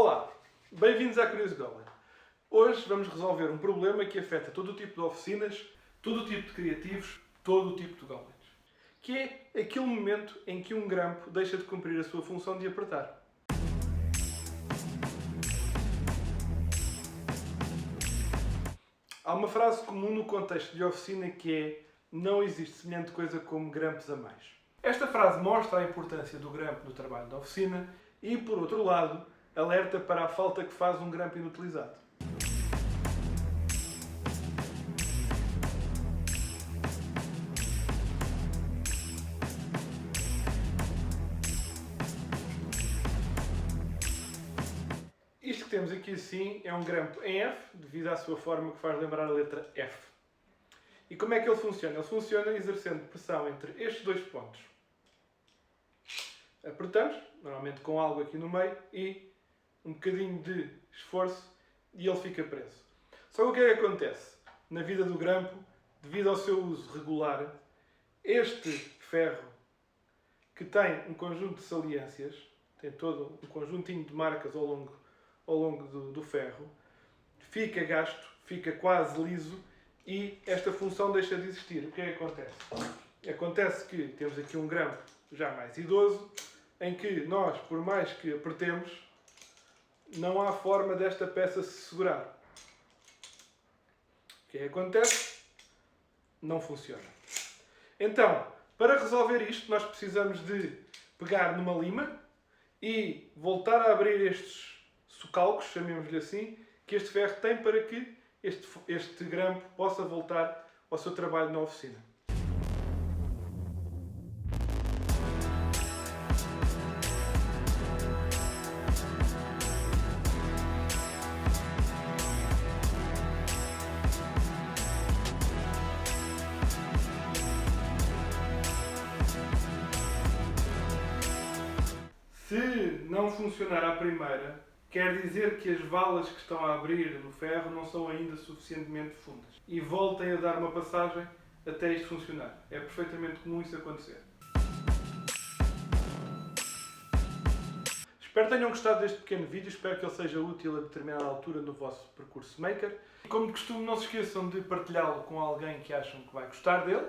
Olá, bem-vindos à Curious Goblin. Hoje vamos resolver um problema que afeta todo o tipo de oficinas, todo o tipo de criativos, todo o tipo de goblins. Que é aquele momento em que um grampo deixa de cumprir a sua função de apertar. Há uma frase comum no contexto de oficina que é: não existe semelhante coisa como grampos a mais. Esta frase mostra a importância do grampo no trabalho da oficina e, por outro lado, alerta para a falta que faz um grampo inutilizado. Isto que temos aqui assim é um grampo em F, devido à sua forma que faz lembrar a letra F. E como é que ele funciona? Ele funciona exercendo pressão entre estes dois pontos. Apertamos, normalmente com algo aqui no meio, e um bocadinho de esforço e ele fica preso. Só que o que é que acontece? Na vida do grampo, devido ao seu uso regular, este ferro, que tem um conjunto de saliências, tem todo um conjuntinho de marcas ao longo do ferro, fica gasto, fica quase liso e esta função deixa de existir. O que é que acontece? Acontece que temos aqui um grampo já mais idoso, em que nós, por mais que apertemos, não há forma desta peça se segurar. O que é que acontece? Não funciona. Então, para resolver isto, nós precisamos de pegar numa lima e voltar a abrir estes socalcos, chamemos-lhe assim, que este ferro tem para que este grampo possa voltar ao seu trabalho na oficina. Se não funcionar à primeira, quer dizer que as valas que estão a abrir no ferro não são ainda suficientemente fundas. E voltem a dar uma passagem até isto funcionar. É perfeitamente comum isso acontecer. Espero que tenham gostado deste pequeno vídeo, espero que ele seja útil a determinada altura no vosso percurso maker. Como de costume, não se esqueçam de partilhá-lo com alguém que acham que vai gostar dele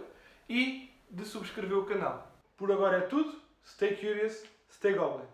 e de subscrever o canal. Por agora é tudo. Stay curious, stay goblin.